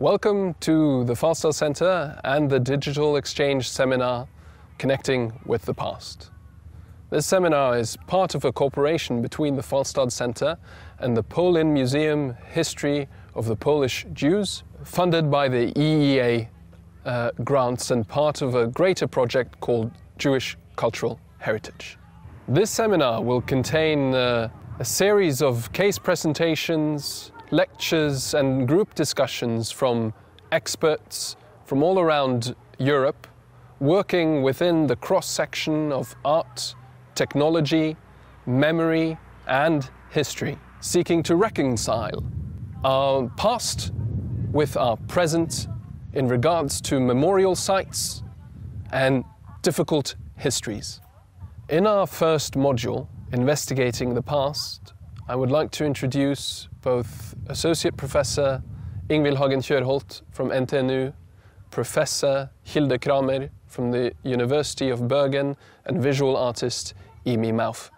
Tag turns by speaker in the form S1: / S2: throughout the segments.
S1: Welcome to the Falstad Center and the Digital Exchange Seminar Connecting with the Past. This seminar is part of a cooperation between the Falstad Center and the Polin Museum History of the Polish Jews, funded by the EEA grants and part of a greater project called Jewish Cultural Heritage. This seminar will contain a series of case presentations, lectures and group discussions from experts from all around Europe, working within the cross-section of art, technology, memory and history, seeking to reconcile our past with our present in regards to memorial sites and difficult histories. In our first module, Investigating the Past, I would like to introduce both Associate Professor Ingvild Hagen Kjørholt from NTNU, Professor Hilde Kramer from the University of Bergen, and visual artist Imi Mauf.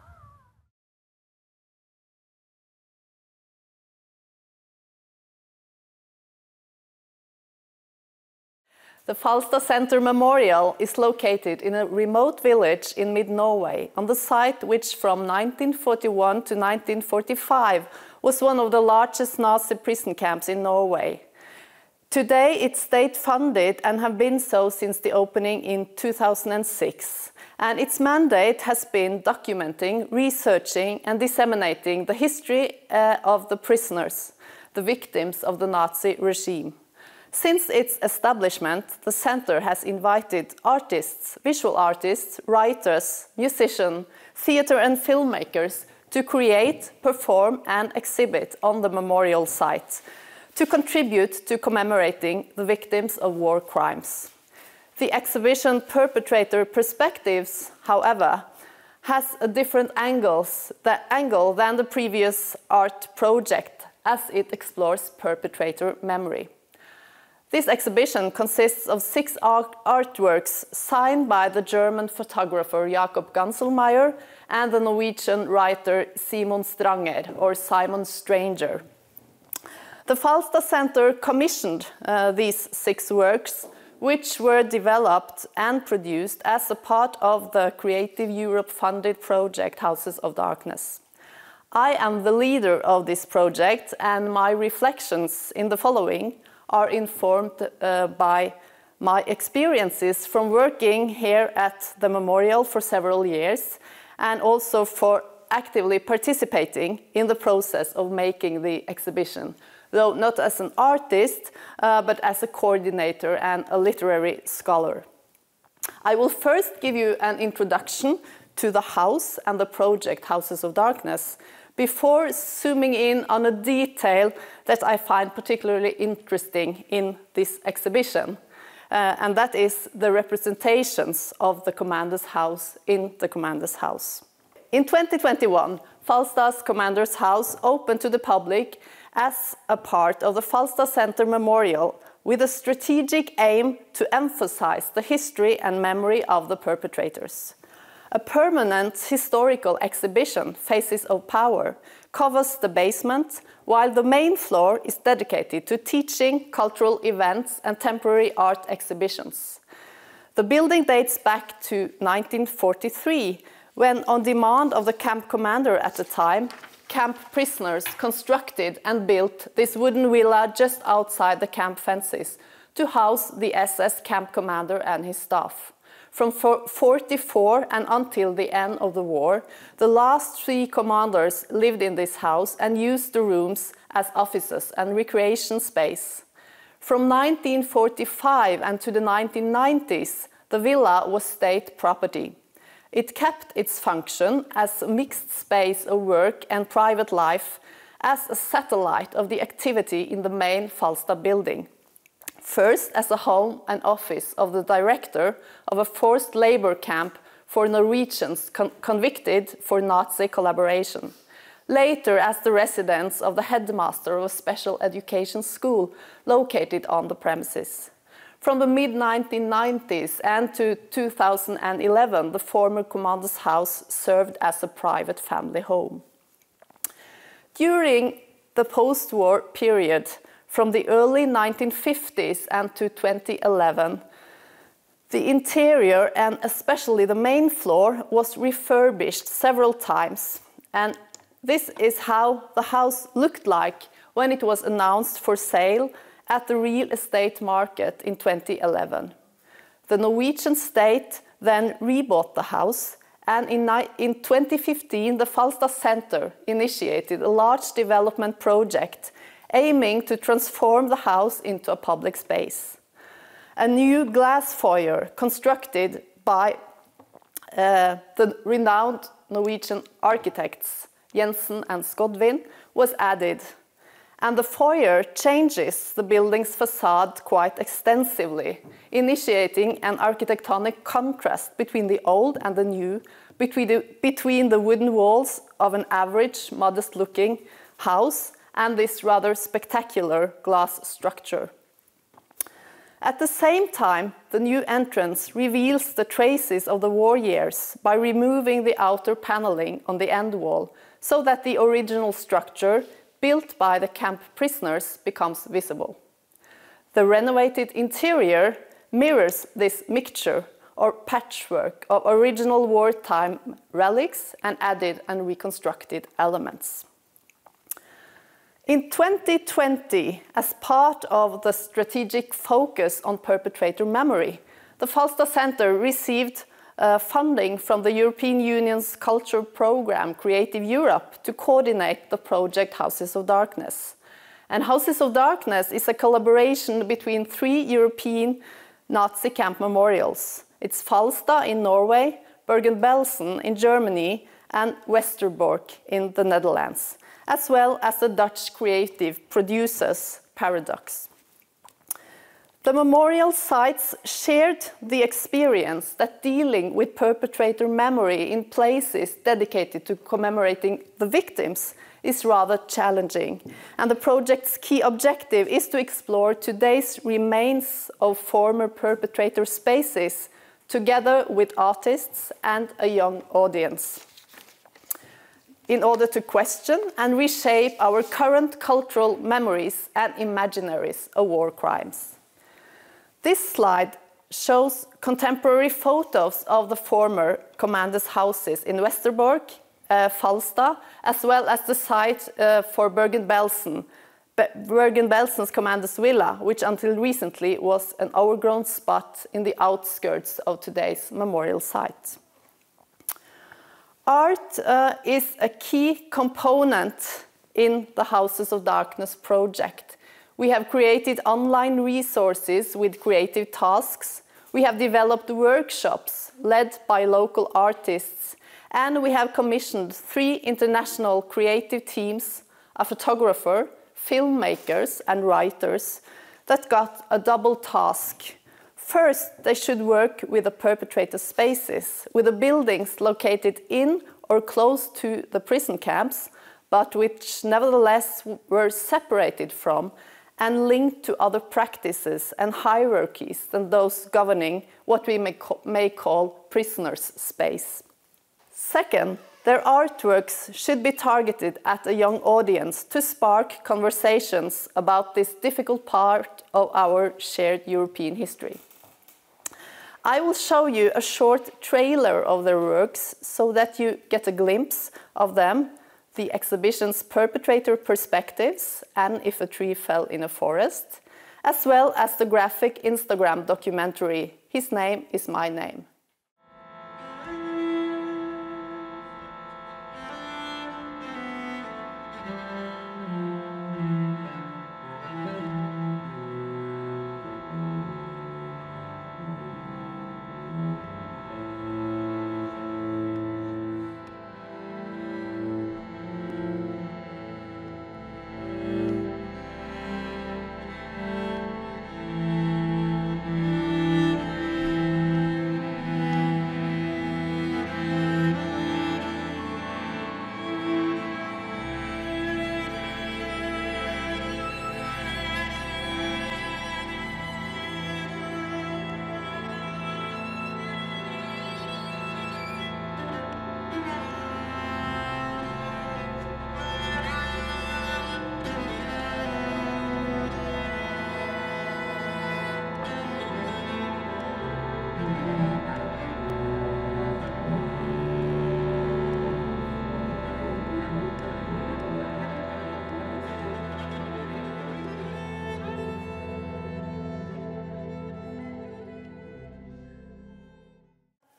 S2: The Falstad Center Memorial is located in a remote village in mid-Norway, on the site which from 1941 to 1945 was one of the largest Nazi prison camps in Norway. Today it's state-funded and have been so since the opening in 2006. And its mandate has been documenting, researching and disseminating the history of the prisoners, the victims of the Nazi regime. Since its establishment, the center has invited artists, visual artists, writers, musicians, theater and filmmakers to create, perform and exhibit on the memorial site to contribute to commemorating the victims of war crimes. The exhibition Perpetrator Perspectives, however, has a different angle than the previous art project as it explores perpetrator memory. This exhibition consists of 6 artworks signed by the German photographer Jakob Ganselmeier and the Norwegian writer Simon Stranger, or Simon Stranger. The Falstad Center commissioned these 6 works, which were developed and produced as a part of the Creative Europe-funded project Houses of Darkness. I am the leader of this project, and my reflections in the following are informed by my experiences from working here at the memorial for several years, and also for actively participating in the process of making the exhibition, though not as an artist, but as a coordinator and a literary scholar. I will first give you an introduction to the house and the project Houses of Darkness, before zooming in on a detail that I find particularly interesting in this exhibition, and that is the representations of the Commander's House in the Commander's House. In 2021, Falstad's Commander's House opened to the public as a part of the Falstad Center Memorial, with a strategic aim to emphasize the history and memory of the perpetrators. A permanent historical exhibition, Faces of Power, covers the basement, while the main floor is dedicated to teaching, cultural events and temporary art exhibitions. The building dates back to 1943, when, on demand of the camp commander at the time, camp prisoners constructed and built this wooden villa just outside the camp fences to house the SS camp commander and his staff. From 1944 and until the end of the war, the last 3 commanders lived in this house and used the rooms as offices and recreation space. From 1945 and to the 1990s, the villa was state property. It kept its function as a mixed space of work and private life, as a satellite of the activity in the main Falstad building. First as a home and office of the director of a forced labor camp for Norwegians convicted for Nazi collaboration. Later as the residence of the headmaster of a special education school located on the premises. From the mid-1990s and to 2011, the former Commander's House served as a private family home. During the post-war period, from the early 1950s and to 2011. The interior, and especially the main floor, was refurbished several times. And this is how the house looked like when it was announced for sale at the real estate market in 2011. The Norwegian state then rebought the house, and in 2015 the Falstad Center initiated a large development project aiming to transform the house into a public space. A new glass foyer constructed by the renowned Norwegian architects Jensen and Skodvin was added, and the foyer changes the building's facade quite extensively, initiating an architectonic contrast between the old and the new, between the wooden walls of an average, modest-looking house and this rather spectacular glass structure. At the same time, the new entrance reveals the traces of the war years by removing the outer paneling on the end wall, so that the original structure, built by the camp prisoners, becomes visible. The renovated interior mirrors this mixture or patchwork of original wartime relics and added and reconstructed elements. In 2020, as part of the strategic focus on perpetrator memory, the Falstad Center received funding from the European Union's culture program, Creative Europe, to coordinate the project Houses of Darkness. And Houses of Darkness is a collaboration between 3 European Nazi camp memorials. It's Falstad in Norway, Bergen-Belsen in Germany, and Westerbork in the Netherlands, as well as the Dutch creative producers Paradox. The memorial sites shared the experience that dealing with perpetrator memory in places dedicated to commemorating the victims is rather challenging, and the project's key objective is to explore today's remains of former perpetrator spaces together with artists and a young audience, in order to question and reshape our current cultural memories and imaginaries of war crimes. This slide shows contemporary photos of the former commanders' houses in Westerbork, Falstad, as well as the site for Bergen-Belsen, Bergen-Belsen's commander's villa, which until recently was an overgrown spot in the outskirts of today's memorial site. Art is a key component in the Houses of Darkness project. We have created online resources with creative tasks. We have developed workshops led by local artists, and we have commissioned 3 international creative teams, a photographer, filmmakers, and writers that got a double task. First, they should work with the perpetrator spaces, with the buildings located in or close to the prison camps, but which nevertheless were separated from and linked to other practices and hierarchies than those governing what we may call prisoners' space. Second, their artworks should be targeted at a young audience to spark conversations about this difficult part of our shared European history. I will show you a short trailer of their works so that you get a glimpse of them, the exhibition's perpetrator perspectives, and If a Tree Fell in a Forest, as well as the graphic Instagram documentary, His Name is My Name.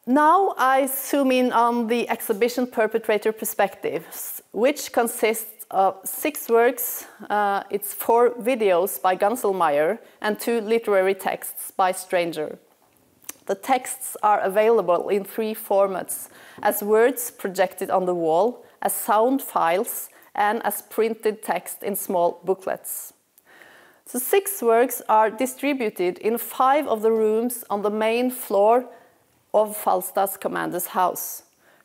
S2: Now I zoom in on the exhibition perpetrator perspectives, which consists of 6 works, it's 4 videos by Ganselmeier and 2 literary texts by Stranger. The texts are available in 3 formats, as words projected on the wall, as sound files, and as printed text in small booklets. The 6 works are distributed in 5 of the rooms on the main floor of Falstad's commander's house.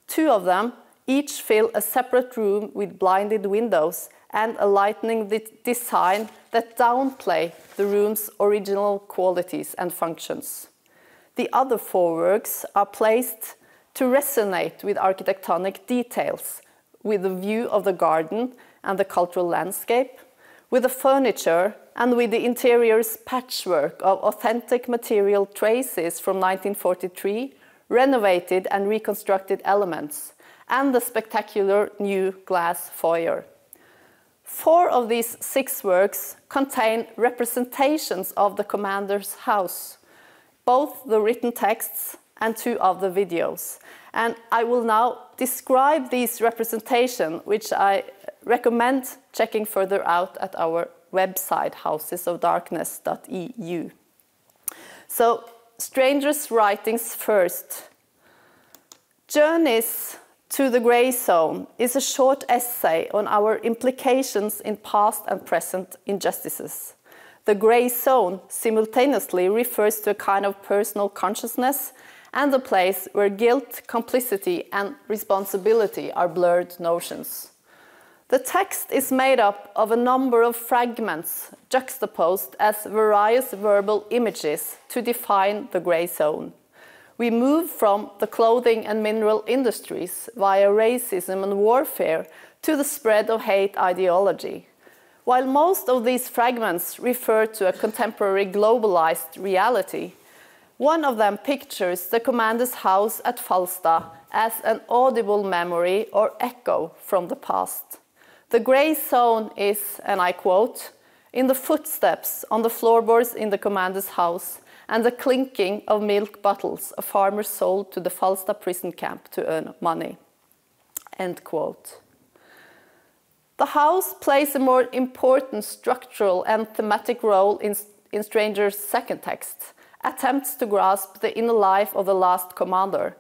S2: 2 of them each fill a separate room with blinded windows and a lighting design that downplay the room's original qualities and functions. The other 4 works are placed to resonate with architectonic details, with the view of the garden and the cultural landscape, with the furniture and with the interior's patchwork of authentic material traces from 1943, renovated and reconstructed elements, and the spectacular new glass foyer. 4 of these 6 works contain representations of the commander's house, both the written texts and 2 of the videos. And I will now describe these representations, which I recommend checking further out at our website, housesofdarkness.eu. So, Stranger's writings first. Journeys to the Grey Zone is a short essay on our implications in past and present injustices. The Grey Zone simultaneously refers to a kind of personal consciousness and a place where guilt, complicity, and responsibility are blurred notions. The text is made up of a number of fragments juxtaposed as various verbal images to define the Grey Zone. We move from the clothing and mineral industries via racism and warfare to the spread of hate ideology. While most of these fragments refer to a contemporary globalized reality, one of them pictures the commander's house at Falstad as an audible memory or echo from the past. The Grey Zone is, and I quote, "in the footsteps on the floorboards in the commander's house and the clinking of milk bottles a farmer sold to the Falstad prison camp to earn money." End quote. The house plays a more important structural and thematic role in Stranger's second text, attempts to grasp the inner life of the last commander,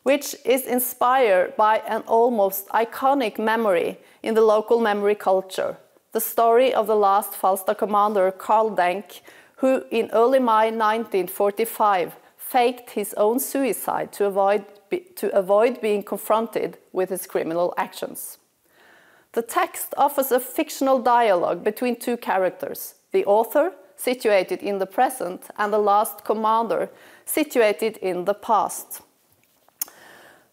S2: which is inspired by an almost iconic memory in the local memory culture, the story of the last Falstad commander, Karl Denk, who in early May 1945 faked his own suicide to avoid being confronted with his criminal actions. The text offers a fictional dialogue between 2 characters, the author, situated in the present, and the last commander, situated in the past.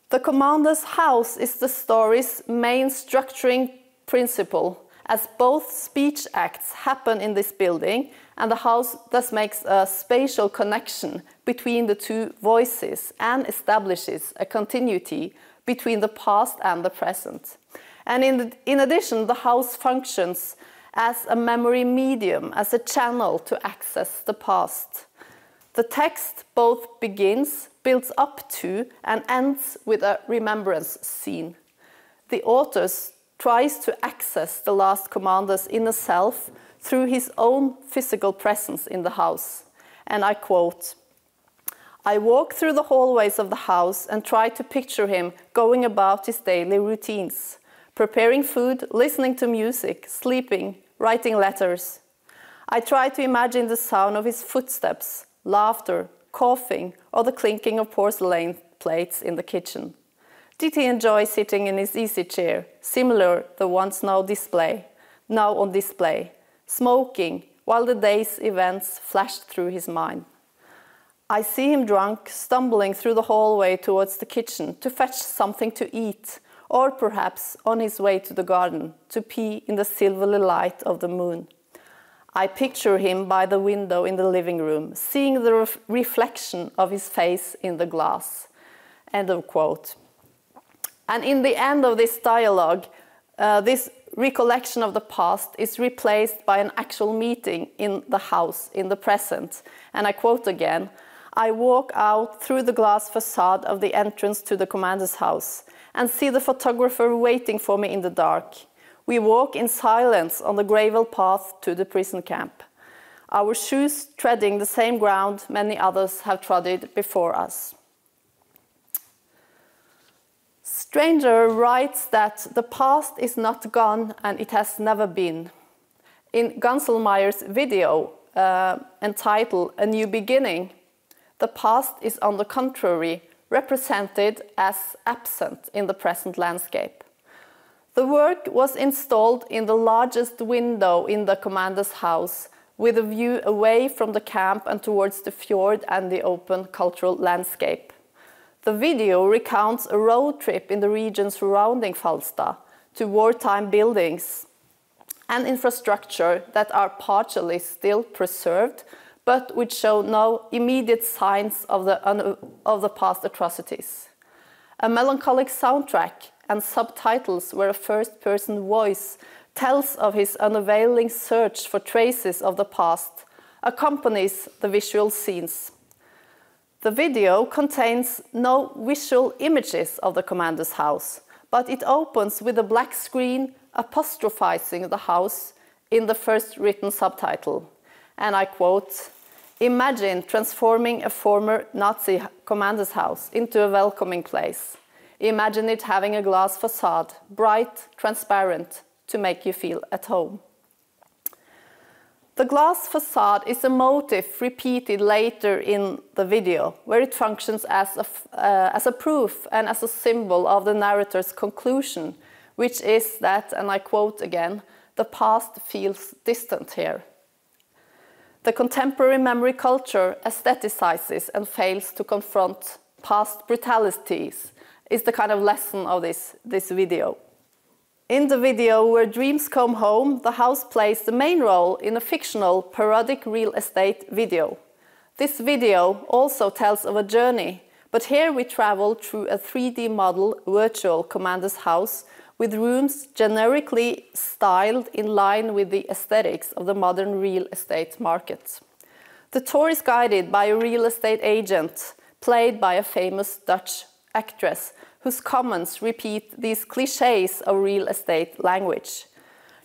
S2: The commander's house is the story's main structuring principle, as both speech acts happen in this building, and the house thus makes a spatial connection between the 2 voices and establishes a continuity between the past and the present. And in addition, the house functions as a memory medium, as a channel to access the past. The text both begins, builds up to, and ends with a remembrance scene. The author tries to access the last commander's inner self through his own physical presence in the house. And I quote, "I walk through the hallways of the house and try to picture him going about his daily routines, preparing food, listening to music, sleeping, writing letters. I try to imagine the sound of his footsteps, laughter, coughing, or the clinking of porcelain plates in the kitchen. Did he enjoy sitting in his easy chair, similar to the ones now on display, smoking, while the day's events flashed through his mind? I see him drunk, stumbling through the hallway towards the kitchen to fetch something to eat, or perhaps on his way to the garden to pee in the silvery light of the moon. I picture him by the window in the living room, seeing the reflection of his face in the glass." End of quote. And in the end of this dialogue, this recollection of the past is replaced by an actual meeting in the house, in the present. And I quote again, I walk out through the glass facade of the entrance to the commander's house and see the photographer waiting for me in the dark. We walk in silence on the gravel path to the prison camp, our shoes treading the same ground many others have trodden before us. Stranger writes that the past is not gone and it has never been. In Gunselmeyer's video entitled A New Beginning, the past is on the contrary represented as absent in the present landscape. The work was installed in the largest window in the commander's house, with a view away from the camp and towards the fjord and the open cultural landscape. The video recounts a road trip in the region surrounding Falstad to wartime buildings and infrastructure that are partially still preserved, but which show no immediate signs of the past atrocities. A melancholic soundtrack and subtitles where a first-person voice tells of his unavailing search for traces of the past accompanies the visual scenes. The video contains no visual images of the commander's house, but it opens with a black screen apostrophizing the house in the first written subtitle. And I quote, "Imagine transforming a former Nazi commander's house into a welcoming place. Imagine it having a glass facade, bright, transparent, to make you feel at home." The glass facade is a motif repeated later in the video, where it functions as a proof and as a symbol of the narrator's conclusion, which is that, and I quote again, "the past feels distant here." The contemporary memory culture aestheticizes and fails to confront past brutalities, is the kind of lesson of this video. In the video Where Dreams Come Home, the house plays the main role in a fictional parodic real estate video. This video also tells of a journey, but here we travel through a 3D model virtual commander's house with rooms generically styled in line with the aesthetics of the modern real estate market. The tour is guided by a real estate agent, played by a famous Dutch actress, whose comments repeat these clichés of real estate language.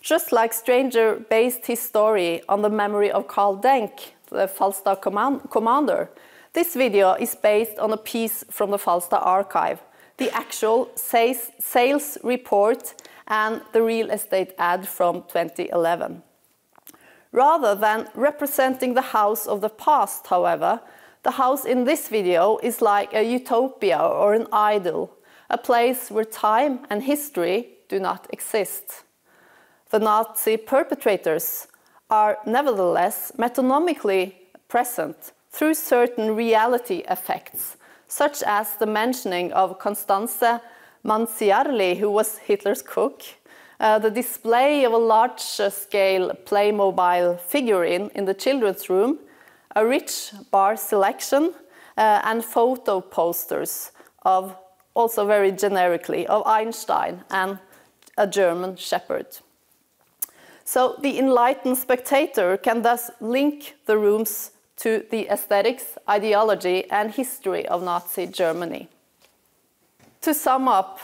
S2: Just like Stranger based his story on the memory of Karl Denk, the Falstad commander, this video is based on a piece from the Falstad archive, the actual sales report and the real estate ad from 2011. Rather than representing the house of the past, however, the house in this video is like a utopia or an idyll, a place where time and history do not exist. The Nazi perpetrators are nevertheless metonymically present through certain reality effects, such as the mentioning of Constanze Manziarli, who was Hitler's cook, the display of a large-scale Playmobil figurine in the children's room, a rich bar selection, and photo posters of, also very generically, of Einstein and a German shepherd. So the enlightened spectator can thus link the rooms to the aesthetics, ideology, and history of Nazi Germany. To sum up,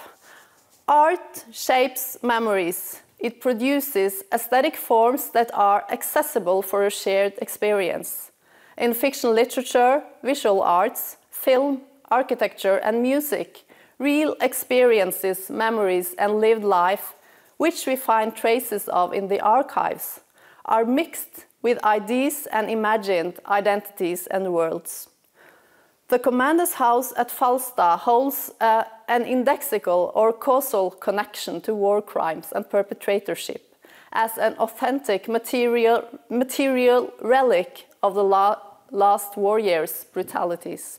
S2: art shapes memories. It produces aesthetic forms that are accessible for a shared experience. In fiction literature, visual arts, film, architecture, and music, real experiences, memories, and lived life, which we find traces of in the archives, are mixed with ideas and imagined identities and worlds. The commander's house at Falstad holds an indexical or causal connection to war crimes and perpetratorship as an authentic material relic of the last war years' brutalities.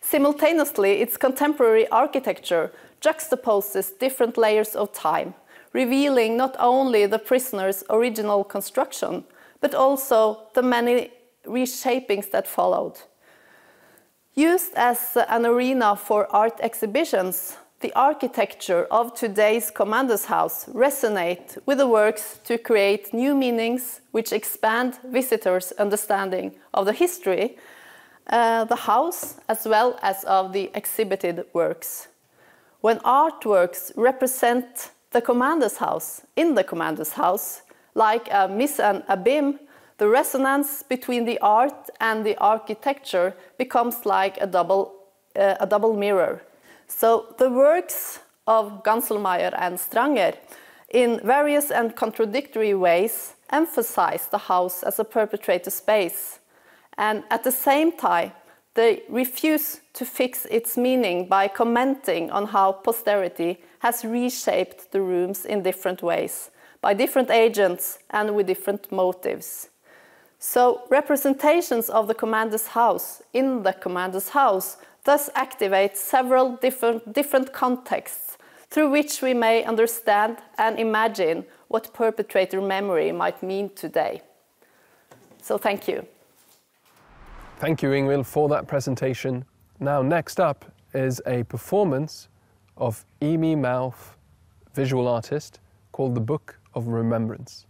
S2: Simultaneously, its contemporary architecture juxtaposes different layers of time, revealing not only the prisoner's original construction, but also the many reshapings that followed. Used as an arena for art exhibitions, the architecture of today's commander's house resonates with the works to create new meanings which expand visitors' understanding of the history the house as well as of the exhibited works. When artworks represent the commander's house in the commander's house, like a mise en abîme, the resonance between the art and the architecture becomes like a double mirror. So the works of Ganselmeier and Stranger, in various and contradictory ways, emphasize the house as a perpetrator space, and at the same time they refuse to fix its meaning by commenting on how posterity has reshaped the rooms in different ways, by different agents and with different motives. So representations of the commander's house in the commander's house thus activate several different contexts through which we may understand and imagine what perpetrator memory might mean today. So thank you.
S1: Thank you, Ingvild, for that presentation. Now, next up is a performance of Amy Mouth, visual artist, called The Book of Remembrance.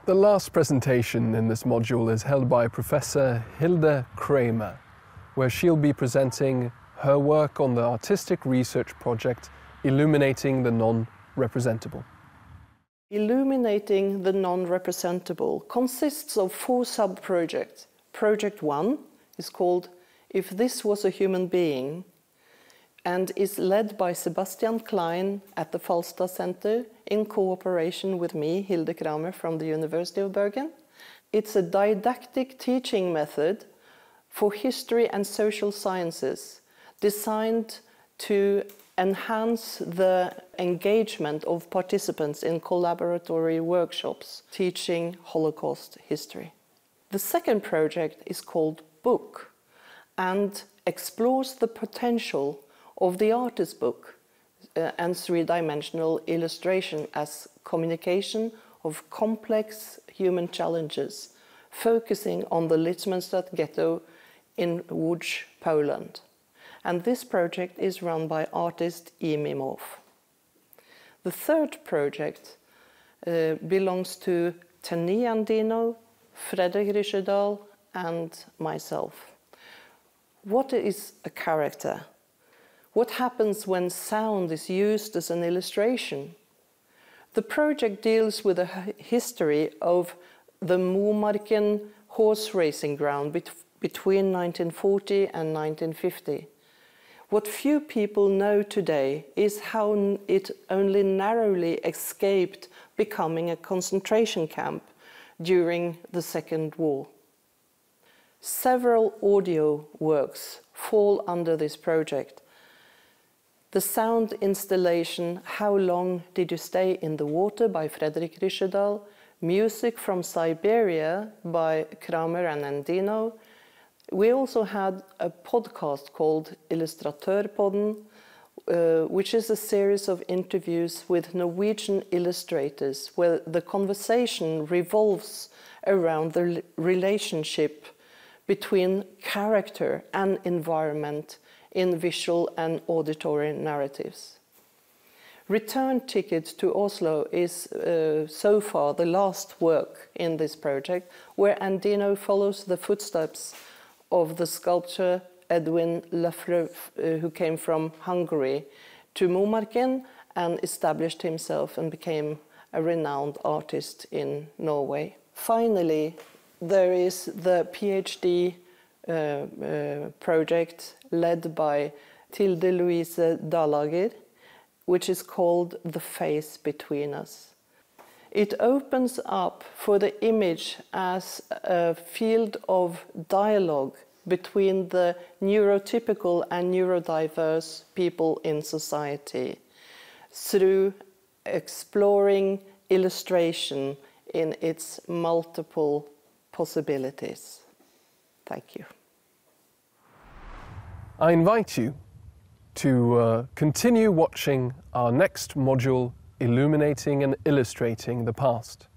S1: The last presentation in this module is held by Professor Hilde Kramer, where she'll be presenting her work on the artistic research project Illuminating the Non-Representable.
S3: Illuminating the Non-Representable consists of 4 sub-projects. Project 1 is called If This Was a Human Being and is led by Sebastian Klein at the Falstad Center in cooperation with me, Hilde Kramer from the University of Bergen. It's a didactic teaching method for history and social sciences designed to enhance the engagement of participants in collaboratory workshops teaching Holocaust history. The second project is called Book and explores the potential of the artist book and 3-dimensional illustration as communication of complex human challenges, focusing on the Litzmannstadt ghetto in Łódź, Poland. And this project is run by artist Imi Morf. The third project belongs to Tenny Andino, Fredrik Rischedal, and myself. What is a character? What happens when sound is used as an illustration? The project deals with a history of the Momarken horse racing ground between 1940 and 1950. What few people know today is how it only narrowly escaped becoming a concentration camp during the Second War. Several audio works fall under this project. The sound installation How Long Did You Stay in the Water by Fredrik Rischedal, Music from Siberia by Kramer and Andino. We also had a podcast called Illustratørpodden, which is a series of interviews with Norwegian illustrators where the conversation revolves around the relationship between character and environment in visual and auditory narratives. Return Ticket to Oslo is so far the last work in this project, where Andino follows the footsteps of the sculptor Edwin Löffler, who came from Hungary, to Momarken and established himself and became a renowned artist in Norway. Finally, there is the PhD project led by Tilde Louise Dahlager, which is called The Face Between Us. It opens up for the image as a field of dialogue between the neurotypical and neurodiverse people in society through exploring illustration in its multiple possibilities. Thank you.
S1: I invite you to continue watching our next module, Illuminating and Illustrating the Past.